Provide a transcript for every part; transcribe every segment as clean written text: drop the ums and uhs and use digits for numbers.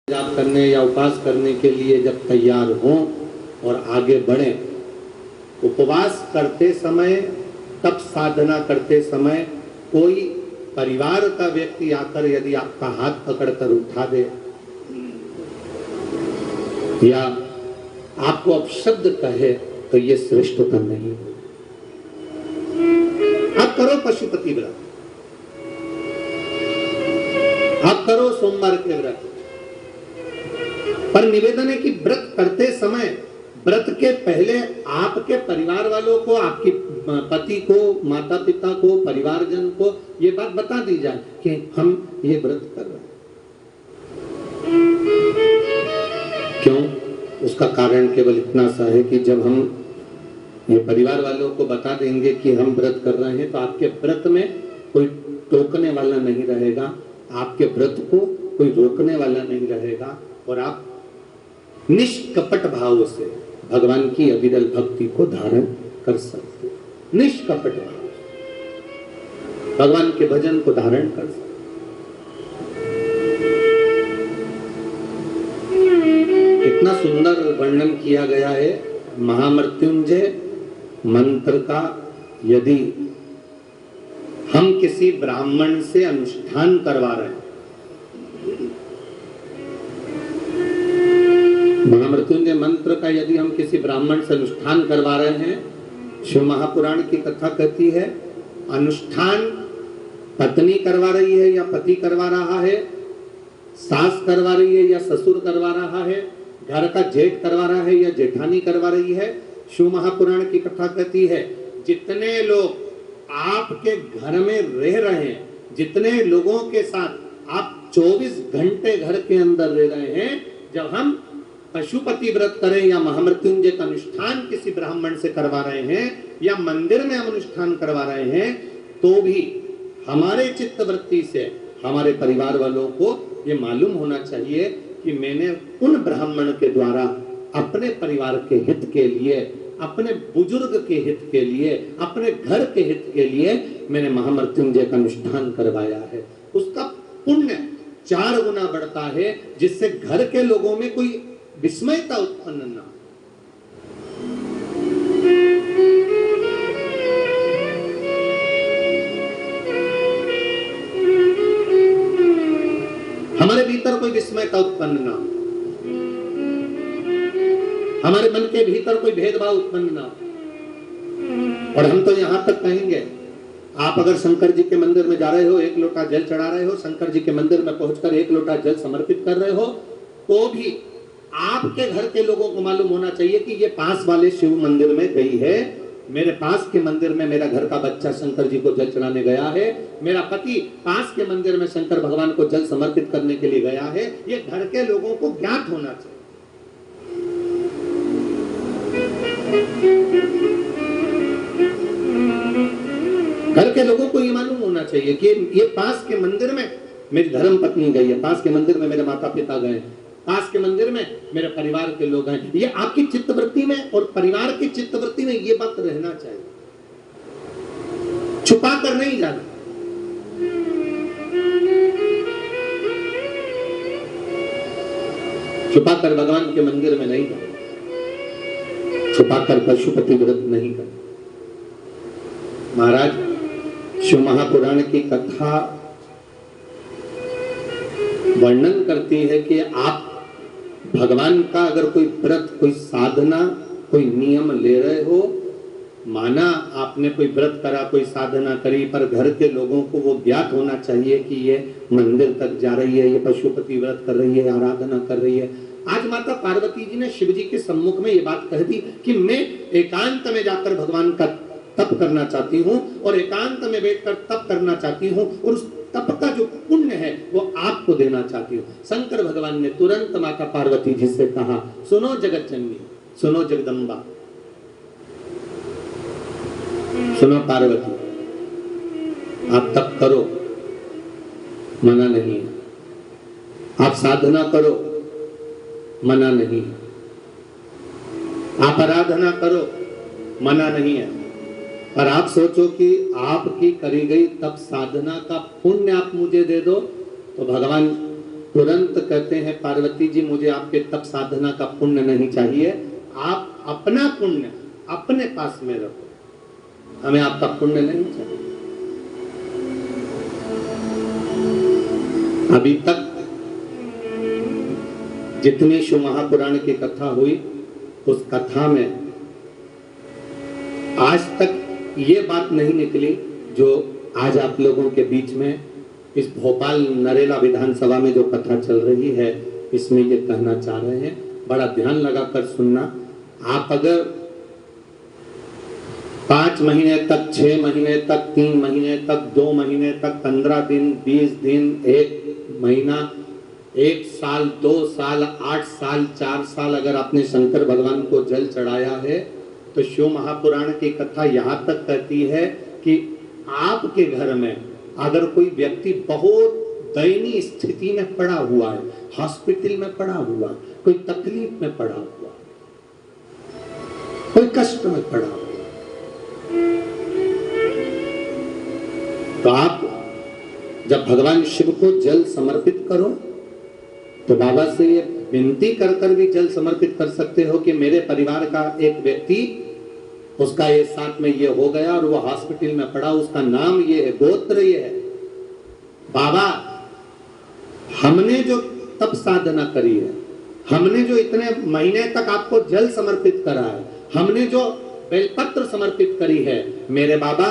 जाप करने या उपास करने के लिए जब तैयार हों और आगे बढ़ें, उपवास करते समय, तप साधना करते समय कोई परिवार का व्यक्ति आकर यदि आपका हाथ पकड़कर उठा दे या आपको अपशब्द कहे तो ये श्रेष्ठता नहीं। आप करो पशुपति व्रत, आप करो सोमवार के व्रत, पर निवेदन है कि व्रत करते समय व्रत के पहले आपके परिवार वालों को, आपकी पति को, माता पिता को, परिवारजन को ये बात बता दी जाए कि हम ये व्रत कर रहे हैं। क्यों? उसका कारण केवल इतना सा है कि जब हम ये परिवार वालों को बता देंगे कि हम व्रत कर रहे हैं तो आपके व्रत में कोई टोकने वाला नहीं रहेगा, आपके व्रत को कोई रोकने वाला नहीं रहेगा और आप निष्कपट भाव से भगवान की अविरल भक्ति को धारण कर सकते हो। निष्कपट भाव भगवान के भजन को धारण कर सकते। इतना सुंदर वर्णन किया गया है महामृत्युंजय मंत्र का। यदि हम किसी ब्राह्मण से अनुष्ठान करवा रहे हैं, महामृत्युंजय मंत्र का यदि हम किसी ब्राह्मण से अनुष्ठान करवा रहे हैं, शिव महापुराण की कथा कहती है अनुष्ठान पत्नी करवा रही है या पति करवा रहा है, सास करवा रही है या ससुर करवा रहा है, घर का जेठ करवा रहा है या जेठानी करवा रही है। शिव महापुराण की कथा कहती है जितने लोग आपके घर में रह रहे हैं, जितने लोगों के साथ आप 24 घंटे घर के अंदर रह रहे हैं, जब हम पशुपति व्रत करें या महामृत्युंजय का अनुष्ठान किसी ब्राह्मण से करवा रहे हैं या मंदिर में हम अनुष्ठान करवा रहे हैं, तो भी हमारे चित्तवृत्ति से हमारे परिवार वालों को ये मालूम होना चाहिए कि मैंने उन ब्राह्मण के द्वारा अपने परिवार के हित के लिए, अपने बुजुर्ग के हित के लिए, अपने घर के हित के लिए मैंने महामृत्युंजय का अनुष्ठान करवाया है। उसका पुण्य 4 गुना बढ़ता है, जिससे घर के लोगों में कोई विस्मयता उत्पन्न न हो। हमारे भीतर कोई विस्मयता उत्पन्न न हो, हमारे मन के भीतर कोई भेदभाव उत्पन्न न हो। और हम तो यहां तक कहेंगे, आप अगर शंकर जी के मंदिर में जा रहे हो, 1 लोटा जल चढ़ा रहे हो, शंकर जी के मंदिर में पहुंचकर 1 लोटा जल समर्पित कर रहे हो, तो भी आपके घर के लोगों को मालूम होना चाहिए कि ये पास वाले शिव मंदिर में गई है, मेरे पास के मंदिर में मेरा घर का बच्चा शंकर जी को जल चढ़ाने गया है, मेरा पति पास के मंदिर में शंकर भगवान को जल समर्पित करने के लिए गया है। ये घर के लोगों को ज्ञात होना चाहिए। घर के लोगों को ये मालूम होना चाहिए कि ये पास के मंदिर में मेरी धर्म पत्नी गई है, पास के मंदिर में मेरे माता पिता गए, पास के मंदिर में मेरे परिवार के लोग हैं। ये आपकी चित्तवृत्ति में और परिवार की चित्तवृत्ति में ये बात रहना चाहिए, छुपा कर नहीं जाना। छुपा कर भगवान के मंदिर में नहीं जाना, छुपा कर पशुपति व्रत नहीं करना। महाराज, शिव महापुराण की कथा वर्णन करती है कि आप भगवान का अगर कोई व्रत, कोई साधना, कोई नियम ले रहे हो, माना आपने कोई व्रत करा, कोई साधना करी, पर घर के लोगों को वो ज्ञात होना चाहिए कि ये मंदिर तक जा रही है, ये पशुपति व्रत कर रही है, आराधना कर रही है। आज माता पार्वती जी ने शिव जी के सम्मुख में ये बात कह दी कि मैं एकांत में जाकर भगवान का तप करना चाहती हूँ और एकांत में बैठकर तप करना चाहती हूँ और उस तप का जो पुण्य है वो आपको देना चाहती हूँ। शंकर भगवान ने तुरंत माता पार्वती जी से कहा, सुनो जगत जननी, सुनो जगदम्बा, सुनो पार्वती, आप तप करो, मना नहीं है, आप साधना करो, मना नहीं है, आप आराधना करो, मना नहीं है, पर आप सोचो कि आपकी करी गई तप साधना का पुण्य आप मुझे दे दो तो भगवान तुरंत कहते हैं पार्वती जी मुझे आपके तप साधना का पुण्य नहीं चाहिए, आप अपना पुण्य अपने पास में रखो, हमें आपका पुण्य नहीं चाहिए। अभी तक जितनी शिव महापुराण की कथा हुई उस कथा में आज तक ये बात नहीं निकली जो आज आप लोगों के बीच में इस भोपाल नरेला विधानसभा में जो कथा चल रही है इसमें ये कहना चाह रहे हैं। बड़ा ध्यान लगाकर सुनना। आप अगर 5 महीने तक, 6 महीने तक, 3 महीने तक, 2 महीने तक, 15 दिन, 20 दिन, 1 महीना, 1 साल, 2 साल, 8 साल, 4 साल अगर आपने शंकर भगवान को जल चढ़ाया है तो शिव महापुराण की कथा यहाँ तक कहती है कि आपके घर में अगर कोई व्यक्ति बहुत दयनीय स्थिति में पड़ा हुआ है, हॉस्पिटल में पड़ा हुआ, कोई तकलीफ में पड़ा हुआ, कोई कष्ट में पड़ा हुआ, तो आप जब भगवान शिव को जल समर्पित करो तो बाबा से ये विनती कर भी जल समर्पित कर सकते हो कि मेरे परिवार का एक व्यक्ति, उसका ये साथ में ये हो गया और वो हॉस्पिटल में पड़ा, उसका नाम ये है, गोत्र ये है। बाबा हमने जो तप साधना करी है, हमने जो इतने महीने तक आपको जल समर्पित करा है, हमने जो बेलपत्र समर्पित करी है, मेरे बाबा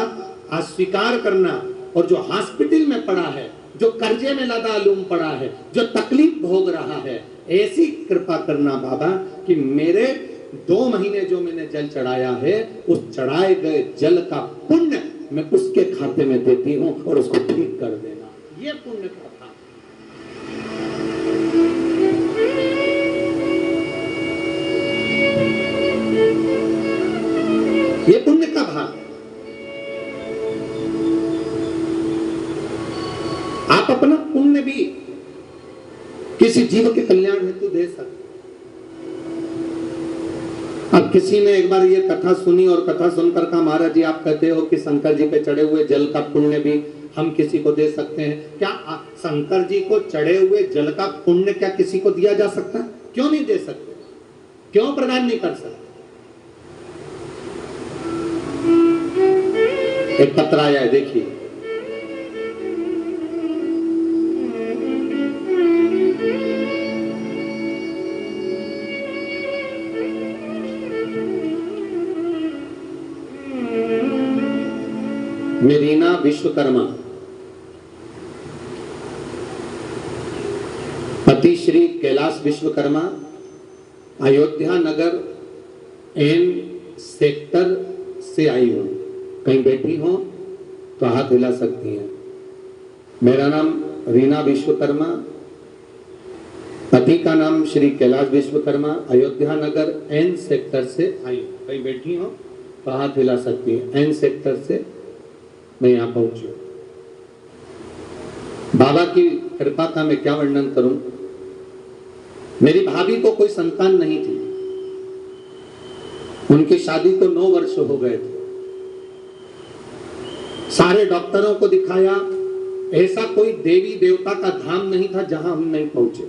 अस्वीकार करना। और जो हॉस्पिटल में पड़ा है, जो कर्जे में लदालूम पड़ा है, जो तकलीफ भोग रहा है, ऐसी कृपा करना बाबा कि मेरे 2 महीने जो मैंने जल चढ़ाया है उस चढ़ाए गए जल का पुण्य मैं उसके खाते में देती हूं और उसको ठीक कर देना। ये पुण्य का था। ये पुण्य का भाग है। आप अपना पुण्य भी किसी जीव के कल्याण हेतु दे सकते। अब किसी ने एक बार ये कथा सुनी और कथा सुनकर कहा महाराज जी आप कहते हो कि शंकर जी पे चढ़े हुए जल का पुण्य भी हम किसी को दे सकते हैं, क्या शंकर जी को चढ़े हुए जल का पुण्य क्या किसी को दिया जा सकता है? क्यों नहीं दे सकते? क्यों प्रदान नहीं कर सकते? एक पत्र आया है, देखिए। मेरीना विश्वकर्मा, पति श्री कैलाश विश्वकर्मा, अयोध्या नगर एन सेक्टर से आई हूं। कहीं बैठी हो तो हाथ हिला सकती हैं। मेरा नाम रीना विश्वकर्मा, पति का नाम श्री कैलाश विश्वकर्मा, अयोध्या नगर एन सेक्टर से आई हूं। कहीं बैठी हो तो हाथ हिला सकती हैं। एन सेक्टर से मैं यहां पहुंची। बाबा की कृपा का मैं क्या वर्णन करूं। मेरी भाभी को कोई संतान नहीं थी, उनकी शादी को 9 वर्ष हो गए थे। सारे डॉक्टरों को दिखाया, ऐसा कोई देवी देवता का धाम नहीं था जहां हम नहीं पहुंचे।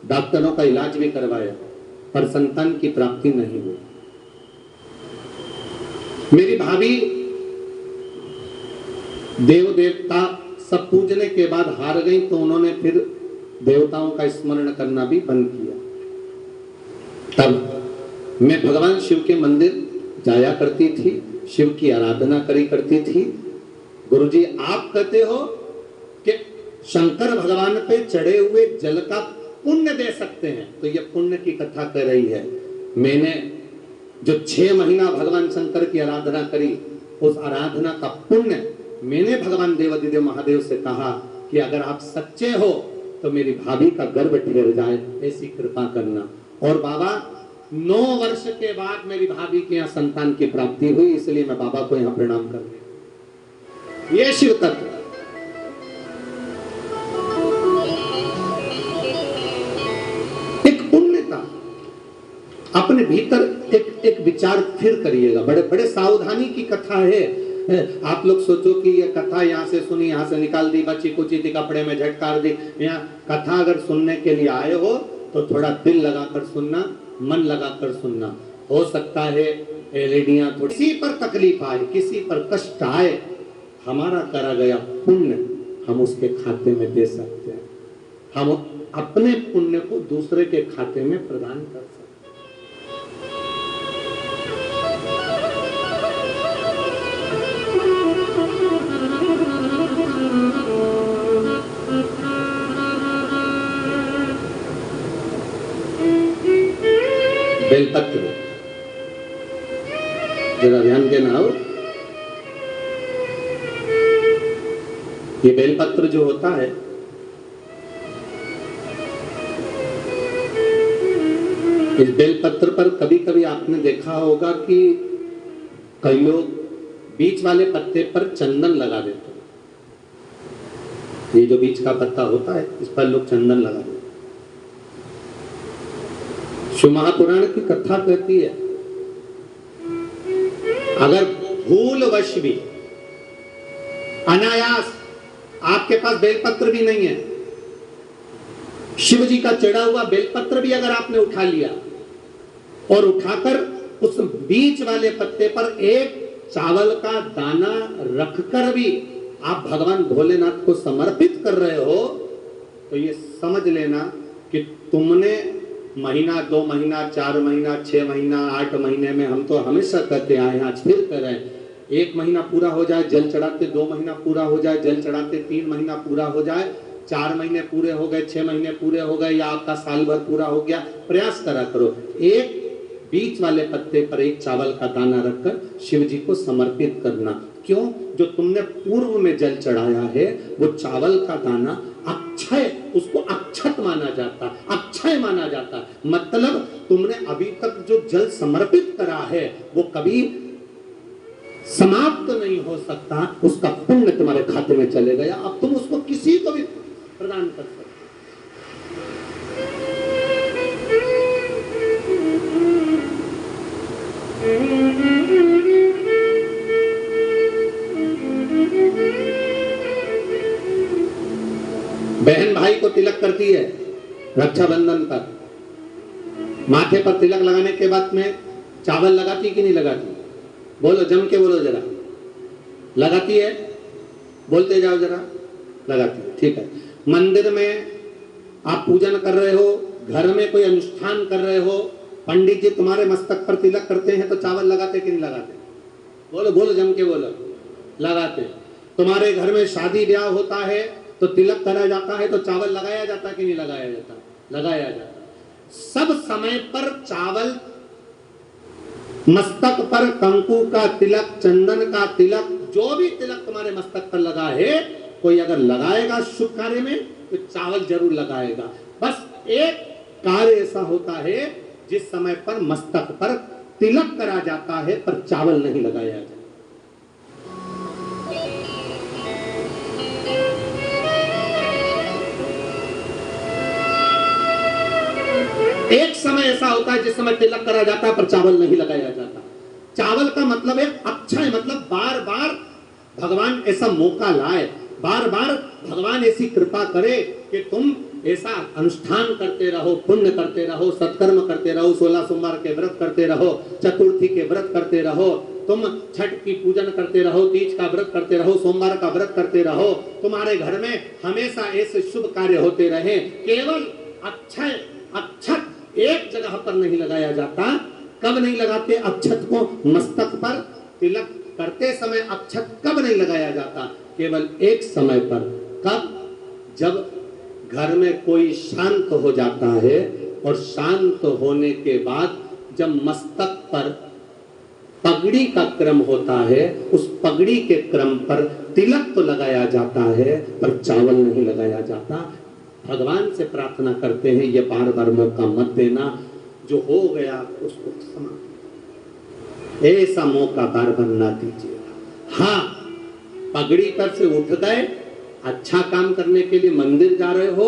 डॉक्टरों का इलाज भी करवाया पर संतान की प्राप्ति नहीं हुई। मेरी भाभी देव देवता सब पूजने के बाद हार गई तो उन्होंने फिर देवताओं का स्मरण करना भी बंद किया। तब मैं भगवान शिव के मंदिर जाया करती थी, शिव की आराधना करी करती थी। गुरुजी आप कहते हो कि शंकर भगवान पे चढ़े हुए जल का पुण्य दे सकते हैं, तो ये पुण्य की कथा कर रही है। मैंने जो 6 महीना भगवान शंकर की आराधना करी, उस आराधना का पुण्य मैंने भगवान देवादिदेव महादेव से कहा कि अगर आप सच्चे हो तो मेरी भाभी का गर्भ ठहर जाए, ऐसी कृपा करना। और बाबा 9 वर्ष के बाद मेरी भाभी के यहाँ संतान की प्राप्ति हुई, इसलिए मैं बाबा को यहाँ प्रणाम कर रही। ये शिव तत्व। एक पुण्यता अपने भीतर एक विचार फिर करिएगा। बड़े बड़े सावधानी की कथा है। आप लोग सोचो कि ये कथा यहाँ से सुनी, यहाँ से निकाल दी, बच्ची कुची थी, कपड़े में झटकार दी। यहाँ कथा अगर सुनने के लिए आए हो तो थोड़ा दिल लगाकर सुनना, मन लगाकर सुनना। हो सकता है एलईडियां थोड़ी, किसी पर तकलीफ आए, किसी पर कष्ट आए, हमारा करा गया पुण्य हम उसके खाते में दे सकते हैं। हम अपने पुण्य को दूसरे के खाते में प्रदान कर सकते हैं। बेलपत्र, जरा ध्यान देना हो, ये बेलपत्र जो होता है, इस बेलपत्र पर कभी कभी आपने देखा होगा कि कई लोग बीच वाले पत्ते पर चंदन लगा देते हैं। ये जो बीच का पत्ता होता है, इस पर लोग चंदन लगा देते हैं। शिव महापुराण की कथा कहती है, अगर भूलवश भी अनायास आपके पास बेलपत्र भी नहीं है, शिव जी का चढ़ा हुआ बेलपत्र भी अगर आपने उठा लिया और उठाकर उस बीच वाले पत्ते पर एक चावल का दाना रखकर भी आप भगवान भोलेनाथ को समर्पित कर रहे हो, तो ये समझ लेना कि तुमने महीना, 2 महीना, 4 महीना, 6 महीना, 8 महीने में, हम तो हमेशा कहते आए, आज फिर कर रहे हैं, 1 महीना पूरा हो जाए जल चढ़ाते, 2 महीना पूरा हो जाए जल चढ़ाते, 3 महीना पूरा हो जाए, 4 महीने पूरे हो गए, 6 महीने पूरे हो गए, या आपका साल भर पूरा हो गया, प्रयास करा करो, एक बीच वाले पत्ते पर एक चावल का दाना रखकर शिव जी को समर्पित करना। क्यों? जो तुमने पूर्व में जल चढ़ाया है वो चावल का दाना अक्षय, उसको अक्षत माना जाता, अक्षय माना जाता, मतलब तुमने अभी तक जो जल समर्पित करा है वो कभी समाप्त नहीं हो सकता, उसका पुण्य तुम्हारे खाते में चले गया, अब तुम उसको किसी को भी प्रदान कर सकते। बहन भाई को तिलक करती है रक्षाबंधन पर, माथे पर तिलक लगाने के बाद में चावल लगाती कि नहीं लगाती? बोलो, जम के बोलो जरा। लगाती है? बोलते जाओ जरा। लगाती है, ठीक है। मंदिर में आप पूजन कर रहे हो, घर में कोई अनुष्ठान कर रहे हो, पंडित जी तुम्हारे मस्तक पर तिलक करते हैं तो चावल लगाते कि नहीं लगाते? बोलो बोलो, जम के बोलो। लगाते। तुम्हारे घर में शादी ब्याह होता है तो तिलक करा जाता है तो चावल लगाया जाता कि नहीं लगाया जाता? लगाया जाता। सब समय पर चावल, मस्तक पर कंकु का तिलक, चंदन का तिलक, जो भी तिलक तुम्हारे मस्तक पर लगा है, कोई अगर लगाएगा शुभ कार्य में तो चावल जरूर लगाएगा। बस एक कार्य ऐसा होता है जिस समय पर मस्तक पर तिलक करा जाता है पर चावल नहीं लगाया जाता। एक समय ऐसा होता है जिस समय तिलक करा जाता है पर चावल नहीं लगाया जाता। चावल का मतलब है अक्षय, मतलब बार बार भगवान ऐसा मौका लाए, बार बार भगवान ऐसी कृपा करे कि तुम ऐसा अनुष्ठान करते रहो, पुण्य करते रहो, सत्कर्म करते रहो, 16 सोमवार के व्रत करते रहो, चतुर्थी के व्रत करते रहो, तुम छठ की पूजन करते रहो, तीज का व्रत करते रहो, सोमवार का व्रत करते रहो, तुम्हारे घर में हमेशा ऐसे शुभ कार्य होते रहे। केवल अक्षय, अक्षत एक जगह पर नहीं लगाया जाता। कब नहीं लगाते अक्षत को? मस्तक पर तिलक करते समय अक्षत कब नहीं लगाया जाता? केवल एक समय पर। कब? जब घर में कोई शांत हो जाता है, और शांत होने के बाद जब मस्तक पर पगड़ी का क्रम होता है, उस पगड़ी के क्रम पर तिलक तो लगाया जाता है पर चावल नहीं लगाया जाता। भगवान से प्रार्थना करते हैं ये बार बार मौका मत देना, जो हो गया उसको समाप्त, ऐसा मौका बार बार ना दीजिएगा। हाँ, पगड़ी पर से उठ गए, अच्छा काम करने के लिए मंदिर जा रहे हो,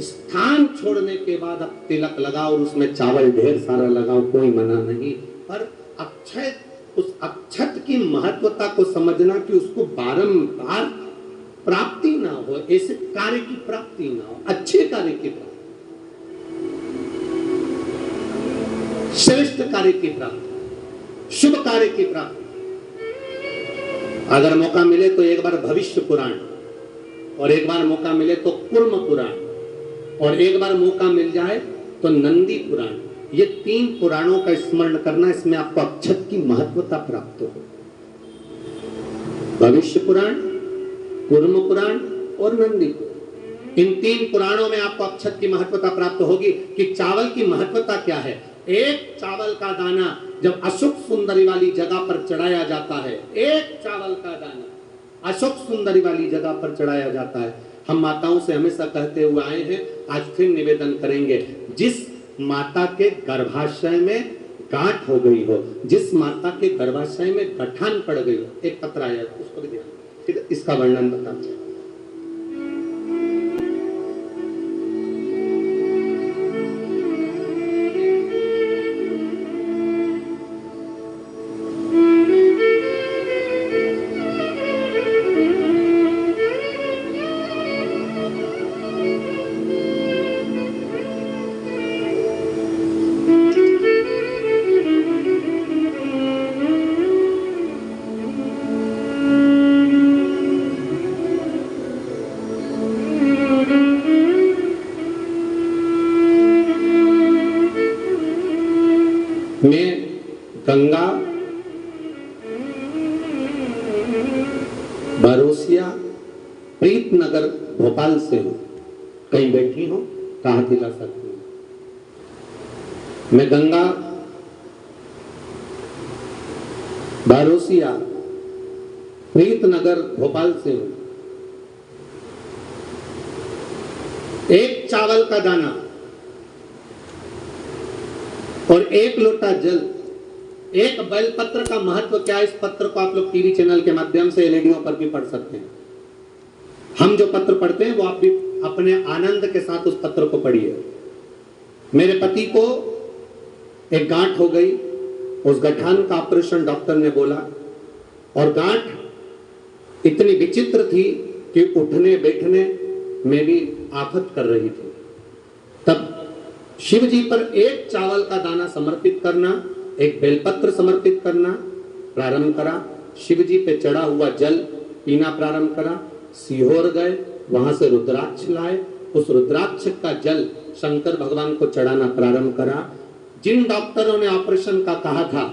स्थान छोड़ने के बाद अब तिलक लगाओ और उसमें चावल ढेर सारा लगाओ, कोई मना नहीं, पर अक्षय, उस अक्षत की की महत्वता को समझना कि उसको बारंबार प्राप्ति ना हो, ऐसे कार्य की प्राप्ति ना हो, अच्छे कार्य की प्राप्ति, श्रेष्ठ कार्य की प्राप्ति, शुभ कार्य की प्राप्ति। अगर मौका मिले तो एक बार भविष्य पुराण, और एक बार मौका मिले तो कूर्म पुराण, और एक बार मौका मिल जाए तो नंदी पुराण, ये 3 पुराणों का स्मरण करना, इसमें आपको अक्षत की महत्वता प्राप्त हो। भविष्य पुराण, कूर्म पुराण और नंदी पुराण, इन 3 पुराणों में आपको अक्षत की महत्वता प्राप्त होगी कि चावल की महत्वता क्या है। एक चावल का दाना जब अशोक सुंदरी वाली जगह पर चढ़ाया जाता है, एक चावल का दाना अशोक सुंदरी वाली जगह पर चढ़ाया जाता है। हम माताओं से हमेशा कहते हुए आए हैं, आज फिर निवेदन करेंगे, जिस माता के गर्भाशय में गांठ हो गई हो, जिस माता के गर्भाशय में गठान पड़ गई हो, एक पत्र आया उसको भी ध्यान, फिर इसका वर्णन बताते। मैं गंगा बरोसिया प्रीतनगर भोपाल से हूं। कहीं बैठी हो कहा दिला सकती हूँ। मैं गंगा बरोसिया प्रीतनगर भोपाल से हूं। एक चावल का दाना और 1 लोटा जल, एक बेलपत्र का महत्व क्या है, इस पत्र को आप लोग टीवी चैनल के माध्यम से एलईडीओं पर भी पढ़ सकते हैं। हम जो पत्र पढ़ते हैं वो आप भी अपने आनंद के साथ उस पत्र को पढ़िए। मेरे पति को एक गांठ हो गई, उस गठान का ऑपरेशन डॉक्टर ने बोला, और गांठ इतनी विचित्र थी कि उठने बैठने में भी आफत कर रही थी। तब शिव जी पर एक चावल का दाना समर्पित करना, एक बेलपत्र समर्पित करना प्रारंभ करा। शिव जी पे चढ़ा हुआ जल पीना प्रारंभ करा। सीहोर गए, वहां से रुद्राक्ष लाए, उस रुद्राक्ष का जल शंकर भगवान को चढ़ाना प्रारंभ करा। जिन डॉक्टरों ने ऑपरेशन का कहा था,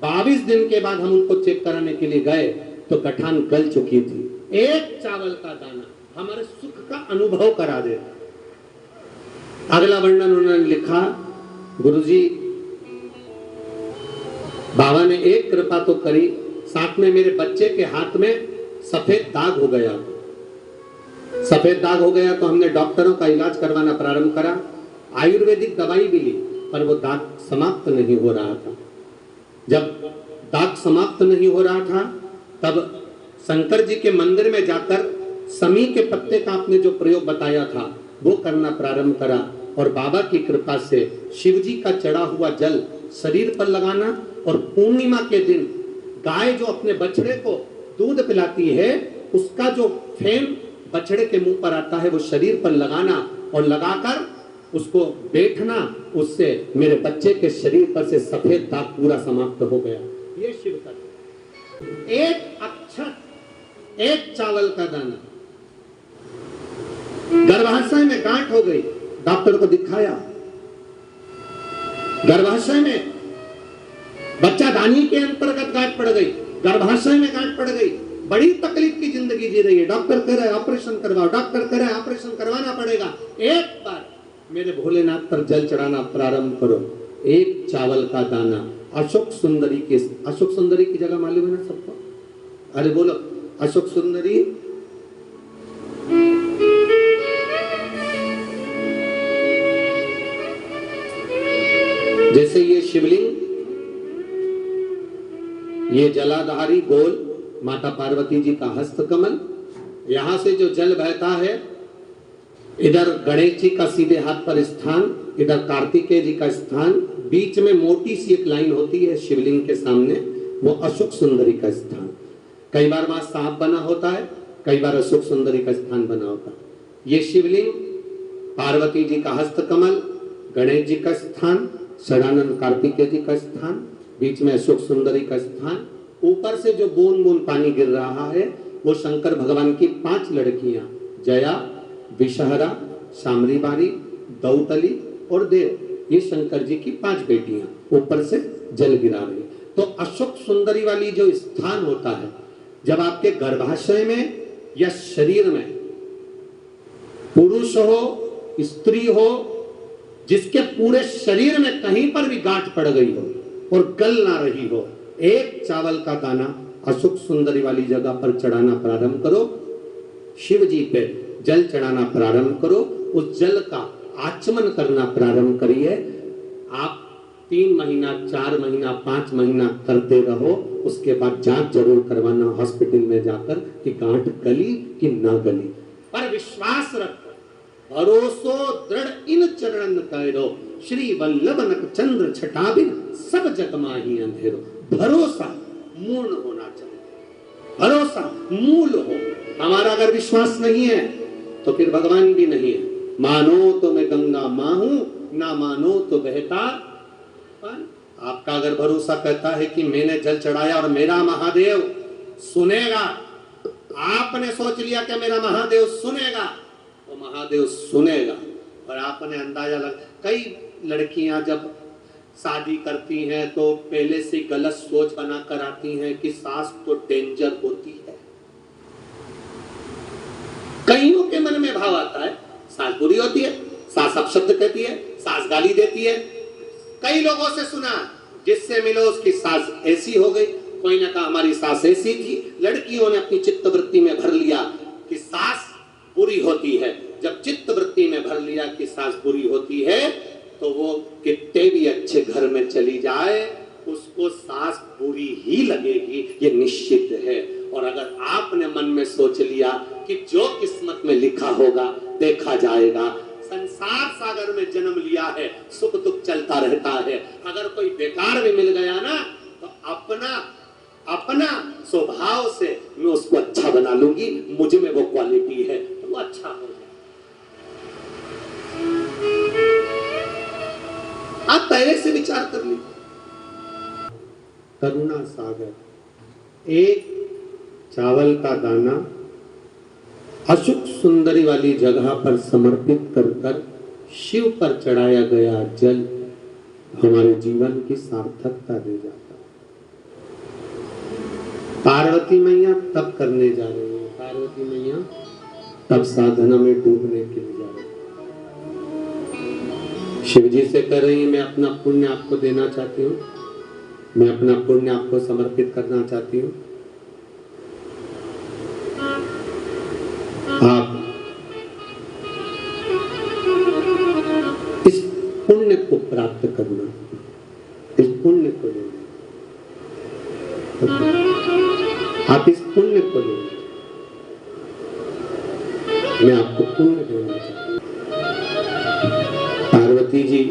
22 दिन के बाद हम उनको चेक कराने के लिए गए तो गठान गल चुकी थी। एक चावल का दाना हमारे सुख का अनुभव करा दे। अगला वर्णन उन्होंने लिखा, गुरुजी बाबा ने एक कृपा तो करी, साथ में मेरे बच्चे के हाथ में सफेद दाग हो गया। सफेद दाग हो गया तो हमने डॉक्टरों का इलाज करवाना प्रारंभ करा। आयुर्वेदिक दवाई भी ली, पर वो दाग समाप्त नहीं हो रहा था। जब दाग समाप्त नहीं हो रहा था, तब शंकर जी के मंदिर में जाकर समी के पत्ते का आपने जो प्रयोग बताया था वो करना प्रारंभ करा, और बाबा की कृपा से शिव जी का चढ़ा हुआ जल शरीर पर लगाना, और पूर्णिमा के दिन गाय जो अपने बछड़े को दूध पिलाती है, उसका जो फेम बछड़े के मुंह पर आता है वो शरीर पर लगाना, और लगाकर उसको बैठना। उससे मेरे बच्चे के शरीर पर से सफेद दाग पूरा समाप्त हो गया। ये शिव का एक अक्षर, एक चावल का दाना। गर्भाशय में गांठ हो गई, डॉक्टर को दिखाया। गर्भाशय में बच्चा दानी के अंतर्गत गांठ पड़ गई, गर्भाशय में गांठ पड़ गई, बड़ी तकलीफ की जिंदगी जी रही है। डॉक्टर कह रहा है ऑपरेशन करवाओ, डॉक्टर कह रहा है ऑपरेशन करवाना पड़ेगा। एक बार मेरे भोलेनाथ पर जल चढ़ाना प्रारंभ करो। एक चावल का दाना अशोक सुंदरी की जगह मालूम है ना सबको? अरे बोलो, अशोक सुंदरी जैसे ये शिवलिंग, ये जलाधारी गोल माता पार्वती जी का हस्तकमल, यहां से जो जल बहता है, इधर गणेश जी का सीधे हाथ पर स्थान, इधर कार्तिकेय जी का स्थान, बीच में मोटी सी एक लाइन होती है शिवलिंग के सामने, वो अशोक सुंदरी का स्थान। कई बार वहां सांप बना होता है, कई बार अशोक सुंदरी का स्थान बना होता है। ये शिवलिंग, पार्वती जी का हस्तकमल, गणेश जी का स्थान, षडानंद कार्तिकेय जी का स्थान, बीच में अशोक सुंदरी का स्थान। ऊपर से जो बूंद बूंद पानी गिर रहा है वो शंकर भगवान की 5 लड़कियां, जया, विषहरा, शामरीबारी, दौतली और देव, ये शंकर जी की 5 बेटियां ऊपर से जल गिरा रही। तो अशोक सुंदरी वाली जो स्थान होता है, जब आपके गर्भाशय में या शरीर में पुरुष हो, स्त्री हो, जिसके पूरे शरीर में कहीं पर भी गांठ पड़ गई हो और गल ना रही हो, एक चावल का दाना अशोक सुंदरी वाली जगह पर चढ़ाना प्रारंभ करो। शिव जी पे जल चढ़ाना प्रारंभ करो, उस जल का आचमन करना प्रारंभ करिए। आप 3 महीना, 4 महीना, 5 महीना करते रहो, उसके बाद जांच जरूर करवाना हॉस्पिटल में जाकर कि गांठ गली कि ना गली। पर विश्वास रखो, भरोसो दृढ़ इन चरणन करो, श्री वल्लभ नक चंद्र छटाबिन सब जग माही अंधेरो। भरोसा मूल होना चाहिए, भरोसा मूल हो। हमारा अगर विश्वास नहीं है तो फिर भगवान भी नहीं है। मानो तो मैं गंगा माहूं, ना मानो तो बहता। आपका अगर भरोसा कहता है कि मैंने जल चढ़ाया और मेरा महादेव सुनेगा, आपने सोच लिया कि मेरा महादेव सुनेगा, तो महादेव सुनेगा। और आपने अंदाजा लगा, कई लड़कियां जब शादी करती हैं तो पहले से गलत सोच बना कर आती हैं कि सास तो डेंजर होती है। कईयों के मन में भाव आता है सास बुरी होती है, सास अपशब्द कहती है, सास गाली देती है। कई लोगों से सुना, जिससे मिलो उसकी सास ऐसी हो गई, कोई ने कहा हमारी सास ऐसी थी। लड़कियों ने अपनी चित्तवृत्ति में भर लिया कि सास बुरी होती है। जब चित्तवृत्ति में भर लिया कि सास बुरी होती है, तो वो कितने भी अच्छे घर में चली जाए, उसको सास बुरी ही लगेगी, ये निश्चित है। और अगर आपने मन में सोच लिया कि जो किस्मत में लिखा होगा देखा जाएगा, संसार सागर में जन्म लिया है, सुख दुख चलता रहता है। अगर कोई बेकार भी मिल गया ना, तो अपना स्वभाव से मैं उसको अच्छा बना लूंगी, मुझ में वो क्वालिटी है, तो वो अच्छा हो जाए। आप पहले से विचार कर लीजिए। करुणा सागर, एक चावल का दाना अशोक सुंदरी वाली जगह पर समर्पित कर शिव पर चढ़ाया गया जल हमारे जीवन की सार्थकता दे जाता है। पार्वती मैया तब करने जा रही है, पार्वती मैया तब साधना में डूबने के लिए जा रही है। शिव जी से कह रही है, मैं अपना पुण्य आपको देना चाहती हूँ, मैं अपना पुण्य आपको समर्पित करना चाहती हूँ। आप इस पुण्य को प्राप्त करना, इस पुण्य को लेना, आप इस पुण्य को लेना, मैं आपको पुण्य देना चाहती हूँ। पार्वती जी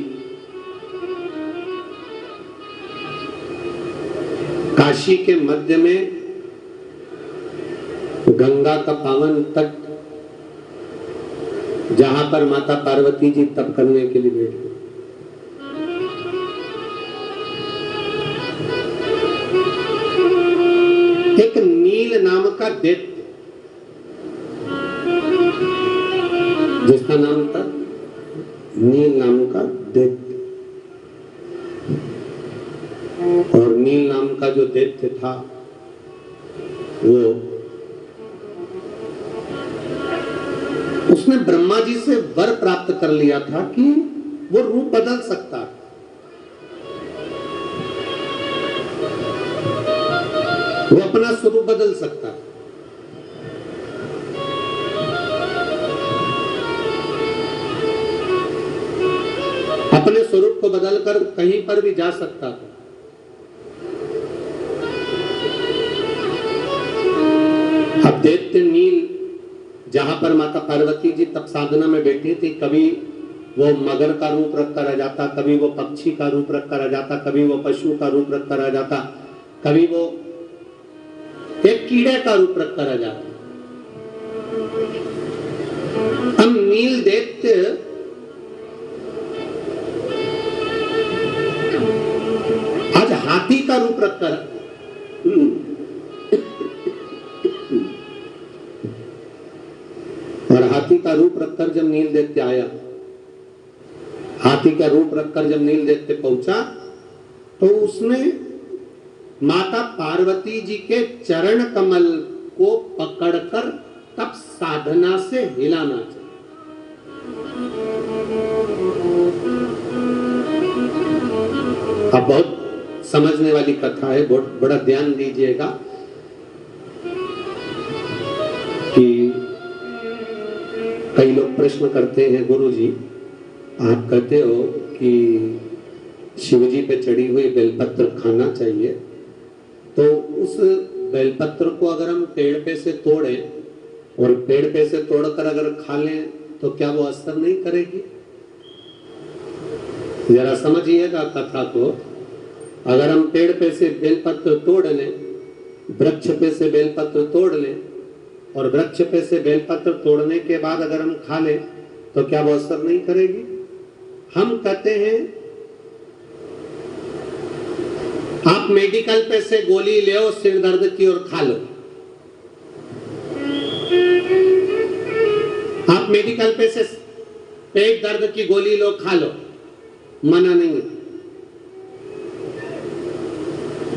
काशी के मध्य में गंगा का पावन तट, जहां पर माता पार्वती जी तप करने के लिए बैठ गई। एक नील नाम का दैत्य, जिसका नाम था नील नाम का दैत्य, और नील नाम का जो दैत्य था वो, उसने ब्रह्मा जी से वर प्राप्त कर लिया था कि वो रूप बदल सकता है। वो अपना स्वरूप बदल सकता है। अपने स्वरूप को बदलकर कहीं पर भी जा सकता था। अब दैत्य नील जहां पर माता पार्वती जी तप साधना में बैठी थी, कभी वो मगर का रूप रख कर आ जाता, कभी वो पक्षी का रूप रख कर आ जाता, कभी वो पशु का रूप रख कर आ जाता, कभी वो एक कीड़े का रूप रख कर आ जाता है। हम नील दैत्य आज हाथी का रूप रखकर और हाथी का रूप रखकर जब नील दैत्य आया, हाथी का रूप रखकर जब नील दैत्य पहुंचा तो उसने माता पार्वती जी के चरण कमल को पकड़कर तब साधना से हिलाना चाहिए। अब बहुत समझने वाली कथा है, बहुत बड़ा ध्यान दीजिएगा कि कई लोग प्रश्न करते हैं, गुरुजी आप कहते हो कि शिवजी पे चढ़ी हुई बेलपत्र खाना चाहिए, तो उस बेलपत्र को अगर हम पेड़ पे से तोड़े और पेड़ पे से तोड़कर अगर खा लें तो क्या वो असर नहीं करेगी? जरा समझिएगा कथा को। अगर हम पेड़ पे से बेलपत्र तोड़ लें, वृक्ष पे से बेलपत्र तोड़ लें और वृक्ष पे से बेलपत्र तोड़ने के बाद अगर हम खा लें तो क्या वो असर नहीं करेगी? हम कहते हैं आप मेडिकल पे से गोली ले आओ सिर दर्द की और खा लो। आप मेडिकल पे से पेट दर्द की गोली लो, खा लो, मना नहीं है।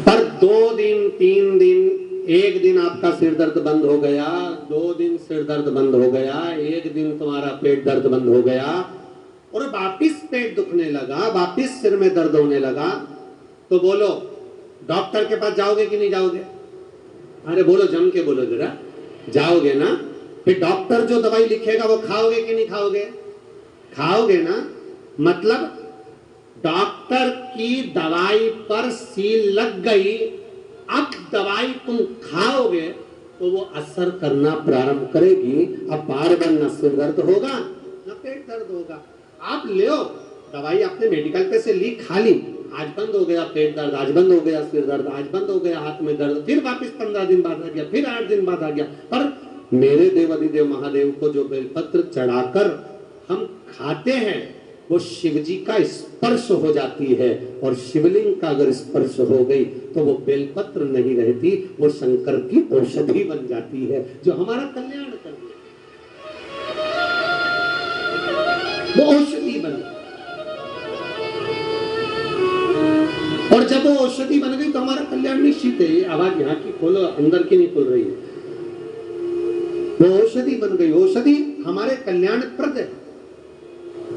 पर 2 दिन 3 दिन, एक दिन आपका सिर दर्द बंद हो गया, 2 दिन सिर दर्द बंद हो गया, एक दिन तुम्हारा पेट दर्द बंद हो गया और वापिस पेट दुखने लगा, वापिस सिर में दर्द होने लगा, तो बोलो डॉक्टर के पास जाओगे कि नहीं जाओगे? अरे बोलो, जम के बोलो जरा, जाओगे ना? फिर डॉक्टर जो दवाई लिखेगा वो खाओगे कि नहीं खाओगे? खाओगे ना। मतलब डॉक्टर की दवाई पर सील लग गई, अब दवाई तुम खाओगे तो वो असर करना प्रारंभ करेगी। अब बार बार न सिर दर्द होगा न पेट दर्द होगा। आप ले दवाई, आपने मेडिकल पे से ली, खा ली, आज बंद हो गया पेट दर्द, आज बंद हो गया सिर दर्द, आज बंद हो गया हाथ में दर्द, फिर वापस 15 दिन बाद आ गया, फिर 8 दिन बाद आ गया। पर मेरे देवाधिदेव महादेव को जो बेलपत्र चढ़ाकर हम खाते हैं वो शिवजी का स्पर्श हो जाती है, और शिवलिंग का अगर स्पर्श हो गई तो वो बेलपत्र नहीं रहती, वो शंकर की औषधि बन जाती है जो हमारा कल्याण करती है। वो औषधि बन गई, और जब वो औषधि बन गई तो हमारा कल्याण निश्चित है। आवाज यहाँ की खोलो, अंदर की नहीं खुल रही है। वो औषधि बन गई, औषधि हमारे कल्याण प्रद है,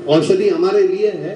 औषधि हमारे लिए है।